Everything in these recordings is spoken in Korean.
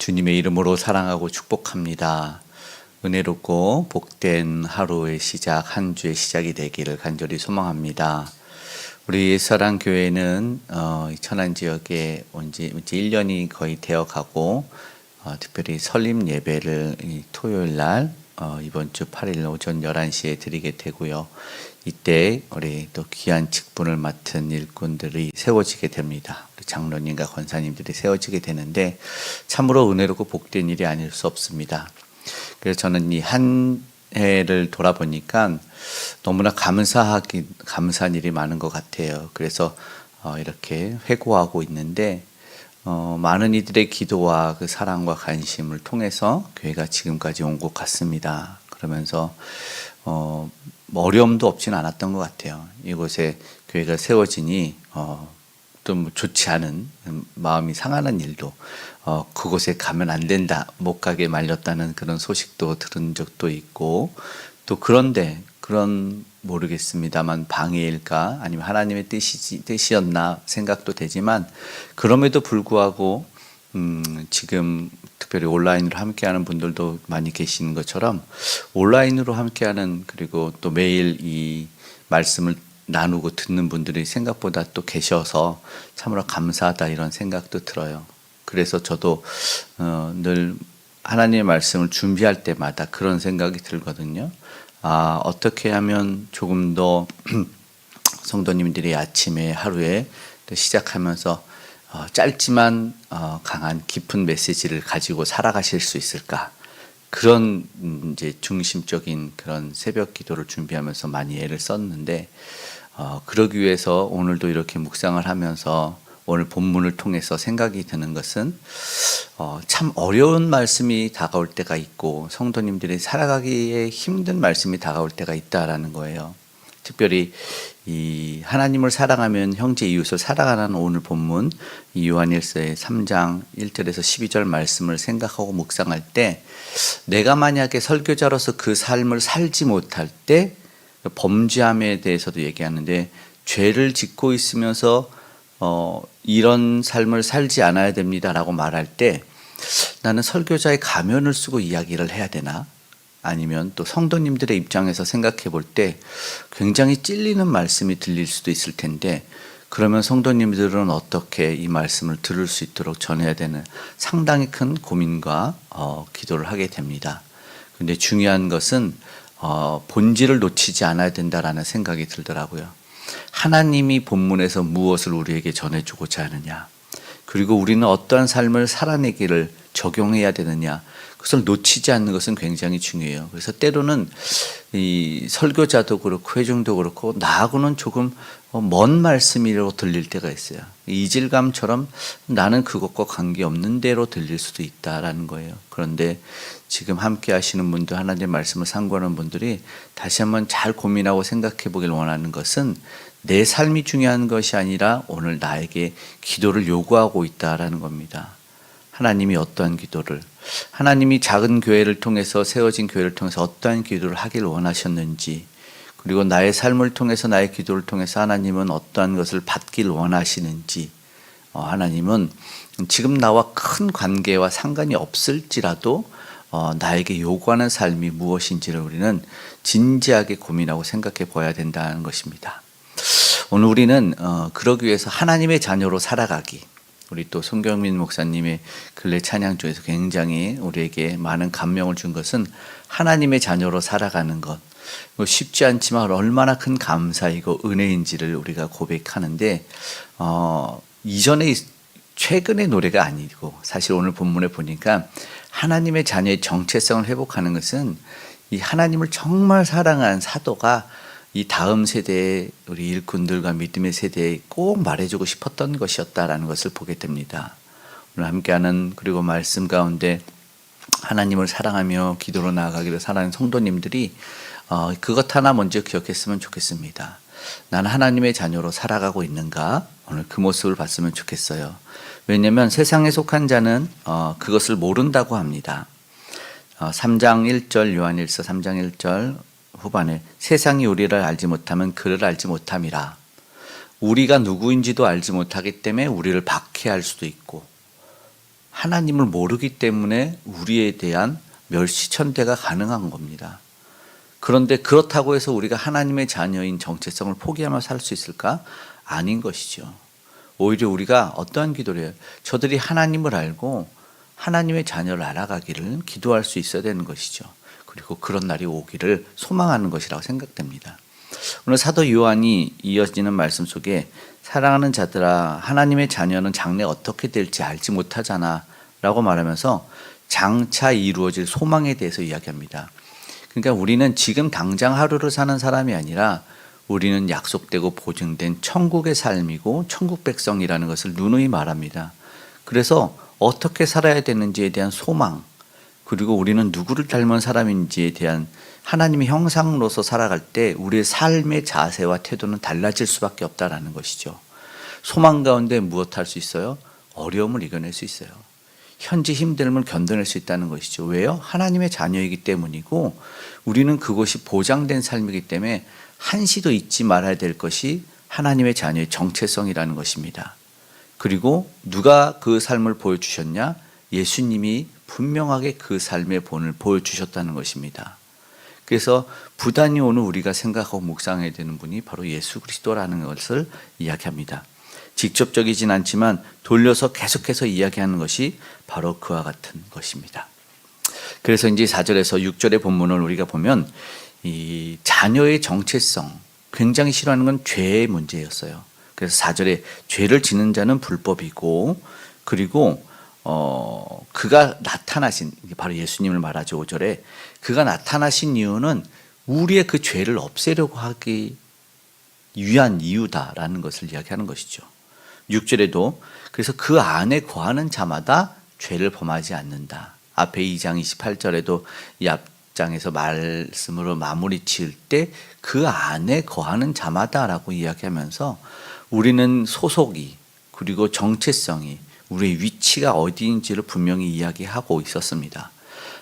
주님의 이름으로 사랑하고 축복합니다. 은혜롭고 복된 하루의 시작, 한 주의 시작이 되기를 간절히 소망합니다. 우리 사랑교회는 천안 지역에 온 지 1년이 거의 되어 가고, 특별히 설립 예배를 토요일 날 이번 주 8일 오전 11시에 드리게 되고요. 이때 우리 또 귀한 직분을 맡은 일꾼들이 세워지게 됩니다. 우리 장로님과 권사님들이 세워지게 되는데 참으로 은혜롭고 복된 일이 아닐 수 없습니다. 그래서 저는 이 한 해를 돌아보니까 너무나 감사한 일이 많은 것 같아요. 그래서 이렇게 회고하고 있는데 많은 이들의 기도와 그 사랑과 관심을 통해서 교회가 지금까지 온 것 같습니다. 그러면서 어려움도 없지는 않았던 것 같아요. 이곳에 교회가 세워지니 좀 좋지 않은 마음이 상하는 일도 그곳에 가면 안 된다, 못 가게 말렸다는 그런 소식도 들은 적도 있고, 또 그런데 그런 모르겠습니다만 방해일까 아니면 하나님의 뜻이었나 생각도 되지만, 그럼에도 불구하고 지금 특별히 온라인으로 함께하는 분들도 많이 계시는 것처럼 온라인으로 함께하는, 그리고 또 매일 이 말씀을 나누고 듣는 분들이 생각보다 또 계셔서 참으로 감사하다, 이런 생각도 들어요. 그래서 저도 늘 하나님의 말씀을 준비할 때마다 그런 생각이 들거든요. 어떻게 하면 조금 더 성도님들이 아침에 하루에 또 시작하면서 짧지만 강한 깊은 메시지를 가지고 살아가실 수 있을까? 그런 이제 중심적인 그런 새벽 기도를 준비하면서 많이 애를 썼는데, 그러기 위해서 오늘도 이렇게 묵상을 하면서 오늘 본문을 통해서 생각이 드는 것은 참 어려운 말씀이 다가올 때가 있고 성도님들이 살아가기에 힘든 말씀이 다가올 때가 있다라는 거예요. 특별히 이 하나님을 사랑하면 형제 이웃을 사랑하는 오늘 본문 요한일서의 3장 1절에서 12절 말씀을 생각하고 묵상할 때, 내가 만약에 설교자로서 그 삶을 살지 못할 때 범죄함에 대해서도 얘기하는데, 죄를 짓고 있으면서 이런 삶을 살지 않아야 됩니다라고 말할 때 나는 설교자의 가면을 쓰고 이야기를 해야 되나? 아니면 또 성도님들의 입장에서 생각해 볼 때 굉장히 찔리는 말씀이 들릴 수도 있을 텐데, 그러면 성도님들은 어떻게 이 말씀을 들을 수 있도록 전해야 되는 상당히 큰 고민과 기도를 하게 됩니다. 근데 중요한 것은 본질을 놓치지 않아야 된다라는 생각이 들더라고요. 하나님이 본문에서 무엇을 우리에게 전해주고자 하느냐, 그리고 우리는 어떠한 삶을 살아내기를 적용해야 되느냐, 그것을 놓치지 않는 것은 굉장히 중요해요. 그래서 때로는 이 설교자도 그렇고 회중도 그렇고 나하고는 조금 먼 말씀이라고 들릴 때가 있어요. 이질감처럼 나는 그것과 관계없는 대로 들릴 수도 있다라는 거예요. 그런데 지금 함께 하시는 분들, 하나님의 말씀을 상고하는 분들이 다시 한번 잘 고민하고 생각해 보길 원하는 것은 내 삶이 중요한 것이 아니라 오늘 나에게 기도를 요구하고 있다라는 겁니다. 하나님이 어떠한 기도를, 하나님이 작은 교회를 통해서, 세워진 교회를 통해서 어떠한 기도를 하길 원하셨는지, 그리고 나의 삶을 통해서, 나의 기도를 통해서 하나님은 어떠한 것을 받길 원하시는지, 하나님은 지금 나와 큰 관계와 상관이 없을지라도 나에게 요구하는 삶이 무엇인지를 우리는 진지하게 고민하고 생각해 봐야 된다는 것입니다. 오늘 우리는 그러기 위해서 하나님의 자녀로 살아가기, 우리 또 손경민 목사님의 근래 찬양 중에서 굉장히 우리에게 많은 감명을 준 것은 하나님의 자녀로 살아가는 것, 쉽지 않지만 얼마나 큰 감사이고 은혜인지를 우리가 고백하는데, 이전에 최근의 노래가 아니고, 사실 오늘 본문에 보니까 하나님의 자녀의 정체성을 회복하는 것은 이 하나님을 정말 사랑한 사도가 이 다음 세대의 우리 일꾼들과 믿음의 세대에 꼭 말해주고 싶었던 것이었다라는 것을 보게 됩니다. 오늘 함께하는, 그리고 말씀 가운데 하나님을 사랑하며 기도로 나아가기를 사랑하는 성도님들이 그것 하나 먼저 기억했으면 좋겠습니다. 나는 하나님의 자녀로 살아가고 있는가? 오늘 그 모습을 봤으면 좋겠어요. 왜냐하면 세상에 속한 자는 그것을 모른다고 합니다. 3장 1절, 요한일서 3장 1절 후반에 세상이 우리를 알지 못하면 그를 알지 못함이라. 우리가 누구인지도 알지 못하기 때문에 우리를 박해할 수도 있고, 하나님을 모르기 때문에 우리에 대한 멸시천대가 가능한 겁니다. 그런데 그렇다고 해서 우리가 하나님의 자녀인 정체성을 포기하며 살 수 있을까? 아닌 것이죠. 오히려 우리가 어떠한 기도를 해요? 저들이 하나님을 알고 하나님의 자녀를 알아가기를 기도할 수 있어야 되는 것이죠. 그리고 그런 날이 오기를 소망하는 것이라고 생각됩니다. 오늘 사도 요한이 이어지는 말씀 속에 사랑하는 자들아 하나님의 자녀는 장래 어떻게 될지 알지 못하잖아 라고 말하면서 장차 이루어질 소망에 대해서 이야기합니다. 그러니까 우리는 지금 당장 하루를 사는 사람이 아니라 우리는 약속되고 보증된 천국의 삶이고 천국 백성이라는 것을 누누이 말합니다. 그래서 어떻게 살아야 되는지에 대한 소망, 그리고 우리는 누구를 닮은 사람인지에 대한 하나님의 형상으로서 살아갈 때 우리의 삶의 자세와 태도는 달라질 수밖에 없다라는 것이죠. 소망 가운데 무엇 할 수 있어요? 어려움을 이겨낼 수 있어요. 현재 힘듦을 견뎌낼 수 있다는 것이죠. 왜요? 하나님의 자녀이기 때문이고 우리는 그것이 보장된 삶이기 때문에 한시도 잊지 말아야 될 것이 하나님의 자녀의 정체성이라는 것입니다. 그리고 누가 그 삶을 보여주셨냐? 예수님이 분명하게 그 삶의 본을 보여주셨다는 것입니다. 그래서 부단히 오늘 우리가 생각하고 묵상해야 되는 분이 바로 예수 그리스도라는 것을 이야기합니다. 직접적이진 않지만 돌려서 계속해서 이야기하는 것이 바로 그와 같은 것입니다. 그래서 이제 4절에서 6절의 본문을 우리가 보면 이 자녀의 정체성, 굉장히 싫어하는 건 죄의 문제였어요. 그래서 4절에 죄를 짓는 자는 불법이고, 그리고 그가 나타나신, 바로 예수님을 말하죠. 5절에 그가 나타나신 이유는 우리의 그 죄를 없애려고 하기 위한 이유다라는 것을 이야기하는 것이죠. 6절에도 그래서 그 안에 거하는 자마다 죄를 범하지 않는다. 앞에 2장 28절에도 이 앞장에서 말씀으로 마무리 지을 때 그 안에 거하는 자마다라고 이야기하면서 우리는 소속이, 그리고 정체성이, 우리의 위치가 어디인지를 분명히 이야기하고 있었습니다.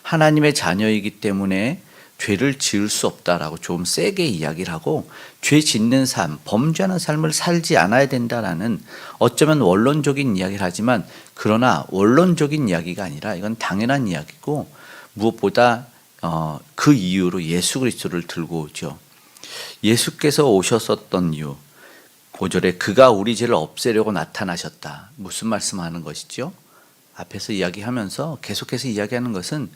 하나님의 자녀이기 때문에 죄를 지을 수 없다라고 좀 세게 이야기를 하고, 죄 짓는 삶, 범죄하는 삶을 살지 않아야 된다라는 어쩌면 원론적인 이야기를 하지만, 그러나 원론적인 이야기가 아니라 이건 당연한 이야기고, 무엇보다 그 이유로 예수 그리스도를 들고 오죠. 예수께서 오셨었던 이유, 5절에 그가 우리 죄를 없애려고 나타나셨다. 무슨 말씀하는 것이죠? 앞에서 이야기하면서 계속해서 이야기하는 것은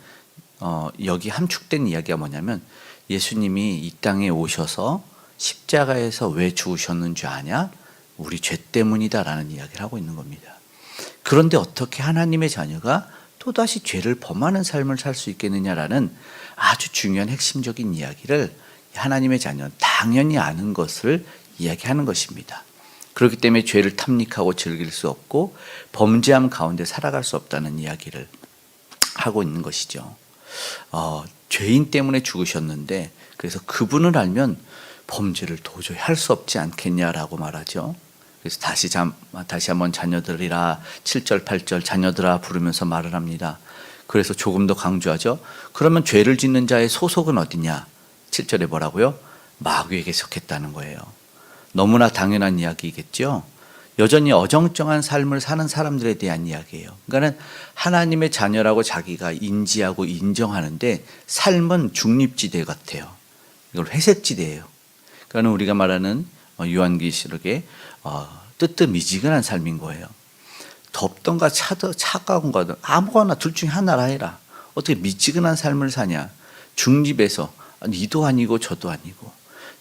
여기 함축된 이야기가 뭐냐면, 예수님이 이 땅에 오셔서 십자가에서 왜 죽으셨는 줄 아냐? 우리 죄 때문이다라는 이야기를 하고 있는 겁니다. 그런데 어떻게 하나님의 자녀가 또다시 죄를 범하는 삶을 살 수 있겠느냐라는 아주 중요한 핵심적인 이야기를 하나님의 자녀는 당연히 아는 것을 이야기하는 것입니다. 그렇기 때문에 죄를 탐닉하고 즐길 수 없고 범죄함 가운데 살아갈 수 없다는 이야기를 하고 있는 것이죠. 죄인 때문에 죽으셨는데, 그래서 그분을 알면 범죄를 도저히 할 수 없지 않겠냐라고 말하죠. 그래서 다시 한번 자녀들이라 7절 8절 자녀들아 부르면서 말을 합니다. 그래서 조금 더 강조하죠. 그러면 죄를 짓는 자의 소속은 어디냐? 7절에 뭐라고요? 마귀에게 속했다는 거예요. 너무나 당연한 이야기겠죠. 여전히 어정쩡한 삶을 사는 사람들에 대한 이야기예요. 그러니까 하나님의 자녀라고 자기가 인지하고 인정하는데 삶은 중립지대 같아요. 이걸 회색지대예요. 그러니까 우리가 말하는 요한계시록의 뜨뜻미지근한 삶인 거예요. 덥던가 차가운가 아무거나 둘 중에 하나라 해라. 어떻게 미지근한 삶을 사냐? 중립에서 니도 아니고 저도 아니고,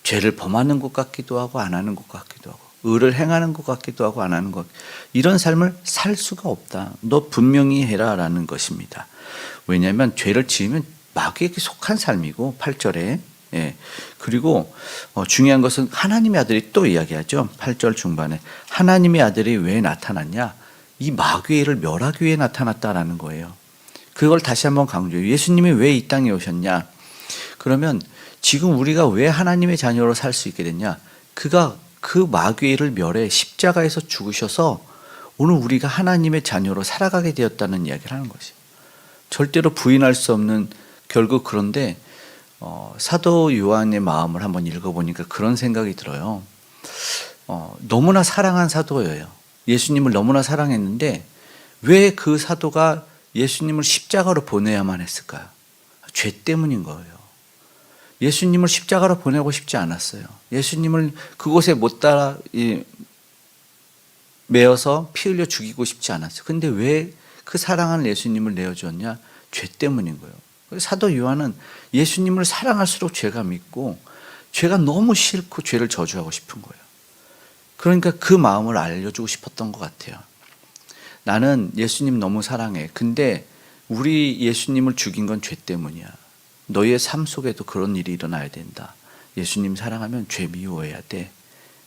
죄를 범하는 것 같기도 하고 안 하는 것 같기도 하고, 의를 행하는 것 같기도 하고 안 하는 것, 이런 삶을 살 수가 없다. 너 분명히 해라라는 것입니다. 왜냐하면 죄를 지으면 마귀에게 속한 삶이고, 8절에 그리고 중요한 것은 하나님의 아들이 또 이야기하죠. 8절 중반에 하나님의 아들이 왜 나타났냐? 이 마귀를 멸하기 위해 나타났다라는 거예요. 그걸 다시 한번 강조해요. 예수님이 왜 이 땅에 오셨냐? 그러면 지금 우리가 왜 하나님의 자녀로 살 수 있게 됐냐? 그가 그 마귀를 멸해 십자가에서 죽으셔서 오늘 우리가 하나님의 자녀로 살아가게 되었다는 이야기를 하는 것이에요. 절대로 부인할 수 없는, 결국 그런데 사도 요한의 마음을 한번 읽어보니까 그런 생각이 들어요. 너무나 사랑한 사도예요. 예수님을 너무나 사랑했는데 왜 그 사도가 예수님을 십자가로 보내야만 했을까요? 죄 때문인 거예요. 예수님을 십자가로 보내고 싶지 않았어요. 예수님을 그곳에 못 따라 매어서 피 흘려 죽이고 싶지 않았어요. 근데 왜 그 사랑하는 예수님을 내어주었냐? 죄 때문인 거예요. 사도 요한은 예수님을 사랑할수록 죄가 밉고 죄가 너무 싫고 죄를 저주하고 싶은 거예요. 그러니까 그 마음을 알려주고 싶었던 것 같아요. 나는 예수님 너무 사랑해. 근데 우리 예수님을 죽인 건 죄 때문이야. 너희의 삶 속에도 그런 일이 일어나야 된다. 예수님 사랑하면 죄 미워해야 돼.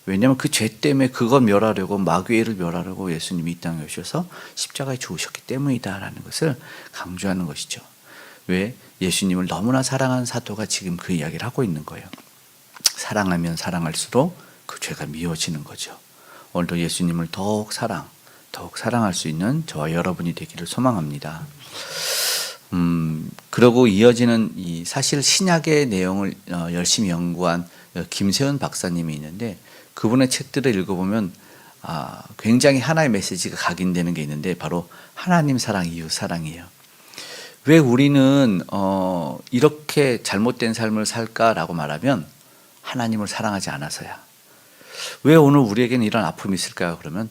왜냐하면 그 죄 때문에 그거 멸하려고, 마귀를 멸하려고 예수님이 이 땅에 오셔서 십자가에 죽으셨기 때문이다라는 것을 강조하는 것이죠. 왜? 예수님을 너무나 사랑하는 사도가 지금 그 이야기를 하고 있는 거예요. 사랑하면 사랑할수록 그 죄가 미워지는 거죠. 오늘도 예수님을 더욱 사랑할 수 있는 저와 여러분이 되기를 소망합니다. 그러고 이어지는 사실 신약의 내용을 열심히 연구한 김세훈 박사님이 있는데, 그분의 책들을 읽어보면 굉장히 하나의 메시지가 각인되는 게 있는데, 바로 하나님 사랑, 이웃 사랑이에요. 왜 우리는 이렇게 잘못된 삶을 살까라고 말하면 하나님을 사랑하지 않아서야. 왜 오늘 우리에게는 이런 아픔이 있을까요? 그러면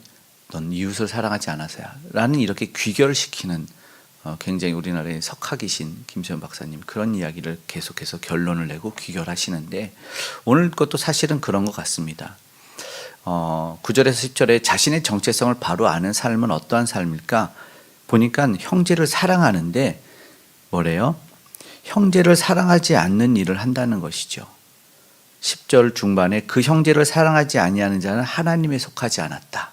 넌 이웃을 사랑하지 않아서야 라는, 이렇게 귀결시키는 굉장히 우리나라의 석학이신 김세훈 박사님, 그런 이야기를 계속해서 결론을 내고 귀결하시는데, 오늘 것도 사실은 그런 것 같습니다. 9절에서 10절에 자신의 정체성을 바로 아는 삶은 어떠한 삶일까 보니까 형제를 사랑하는데 뭐래요? 형제를 사랑하지 않는 일을 한다는 것이죠. 10절 중반에 그 형제를 사랑하지 아니하는 자는 하나님에 속하지 않았다.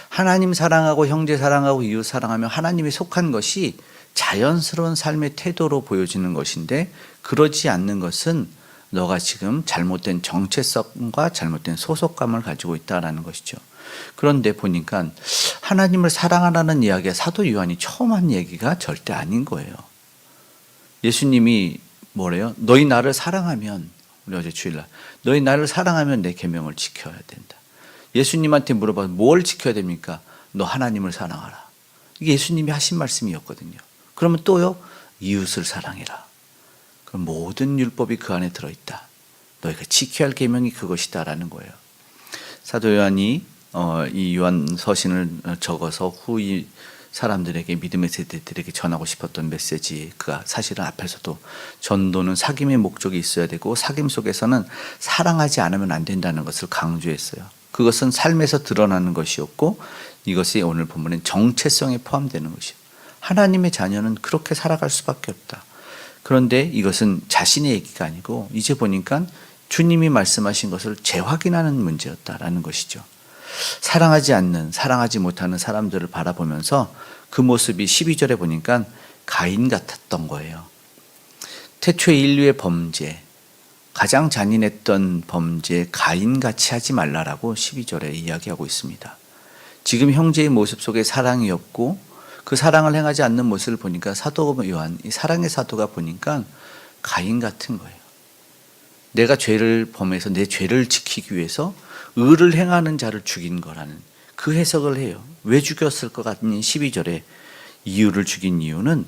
하나님 사랑하고 형제 사랑하고 이웃 사랑하며 하나님에 속한 것이 자연스러운 삶의 태도로 보여지는 것인데, 그러지 않는 것은 너가 지금 잘못된 정체성과 잘못된 소속감을 가지고 있다는 것이죠. 그런데 보니까 하나님을 사랑하라는 이야기가 사도 요한이 처음 한 얘기가 절대 아닌 거예요. 예수님이 뭐래요? 너희 나를 사랑하면, 우리 어제 주일날, 너희 나를 사랑하면 내 계명을 지켜야 된다. 예수님한테 물어봐, 뭘 지켜야 됩니까? 너 하나님을 사랑하라. 이게 예수님이 하신 말씀이었거든요. 그러면 또요, 이웃을 사랑해라. 그럼 모든 율법이 그 안에 들어있다. 너희가 지켜야 할 계명이 그것이다라는 거예요. 사도 요한이 이 요한 서신을 적어서 후이 사람들에게, 믿음의 세대들에게 전하고 싶었던 메시지, 그가 사실은 앞에서도 전도는 사귐의 목적이 있어야 되고 사귐 속에서는 사랑하지 않으면 안 된다는 것을 강조했어요. 그것은 삶에서 드러나는 것이었고, 이것이 오늘 본문엔 정체성에 포함되는 것이에요. 하나님의 자녀는 그렇게 살아갈 수밖에 없다. 그런데 이것은 자신의 얘기가 아니고 이제 보니까 주님이 말씀하신 것을 재확인하는 문제였다라는 것이죠. 사랑하지 않는, 사랑하지 못하는 사람들을 바라보면서 그 모습이 12절에 보니까 가인 같았던 거예요. 태초의 인류의 범죄, 가장 잔인했던 범죄 가인같이 하지 말라라고 12절에 이야기하고 있습니다. 지금 형제의 모습 속에 사랑이 없고 그 사랑을 행하지 않는 모습을 보니까 사도 요한, 이 사랑의 사도가 보니까 가인 같은 거예요. 내가 죄를 범해서 내 죄를 지키기 위해서 의를 행하는 자를 죽인 거라는 그 해석을 해요. 왜 죽였을 것 같니? 12절에 이유를 죽인 이유는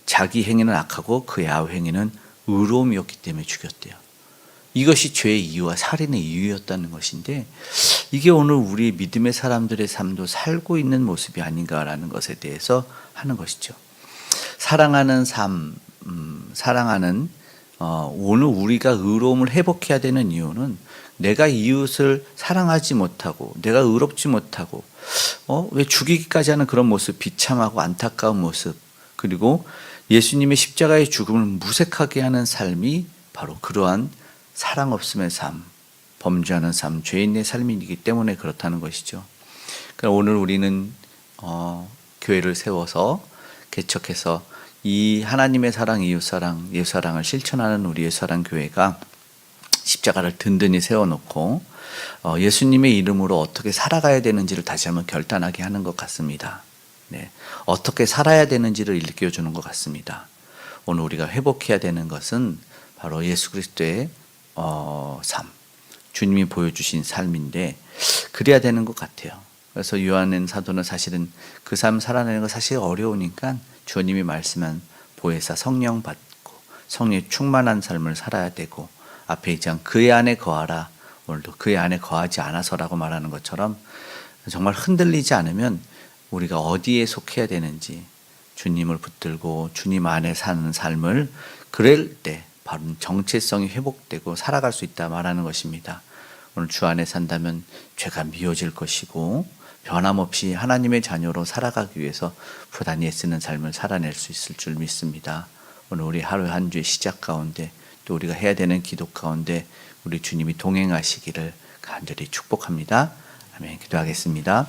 자기 행위는 악하고 그의 아우 행위는 의로움이었기 때문에 죽였대요. 이것이 죄의 이유와 살인의 이유였다는 것인데, 이게 오늘 우리 믿음의 사람들의 삶도 살고 있는 모습이 아닌가라는 것에 대해서 하는 것이죠. 사랑하는 삶, 오늘 우리가 의로움을 회복해야 되는 이유는 내가 이웃을 사랑하지 못하고 내가 의롭지 못하고 왜 죽이기까지 하는 그런 모습, 비참하고 안타까운 모습, 그리고 예수님의 십자가의 죽음을 무색하게 하는 삶이 바로 그러한 사랑 없음의 삶, 범죄하는 삶, 죄인의 삶이기 때문에 그렇다는 것이죠. 그럼 오늘 우리는 교회를 세워서 개척해서 이 하나님의 사랑, 이웃사랑, 예수사랑을 실천하는 우리 예수사랑 교회가 십자가를 든든히 세워놓고 예수님의 이름으로 어떻게 살아가야 되는지를 다시 한번 결단하게 하는 것 같습니다. 네, 어떻게 살아야 되는지를 일깨워주는 것 같습니다. 오늘 우리가 회복해야 되는 것은 바로 예수 그리스도의 삶, 주님이 보여주신 삶인데, 그래야 되는 것 같아요. 그래서 요한은 사도는 사실은 그 삶 살아내는 거 사실 어려우니까 주님이 말씀한 보혜사 성령 받고 성령에 충만한 삶을 살아야 되고 앞에 있지 않은 그의 안에 거하라. 오늘도 그의 안에 거하지 않아서라고 말하는 것처럼 정말 흔들리지 않으면 우리가 어디에 속해야 되는지 주님을 붙들고 주님 안에 사는 삶을 그럴 때 바로 정체성이 회복되고 살아갈 수 있다 말하는 것입니다. 오늘 주 안에 산다면 죄가 미워질 것이고 변함없이 하나님의 자녀로 살아가기 위해서 부단히 애쓰는 삶을 살아낼 수 있을 줄 믿습니다. 오늘 우리 하루 한 주의 시작 가운데 또 우리가 해야 되는 기도 가운데 우리 주님이 동행하시기를 간절히 축복합니다. 아멘. 기도하겠습니다.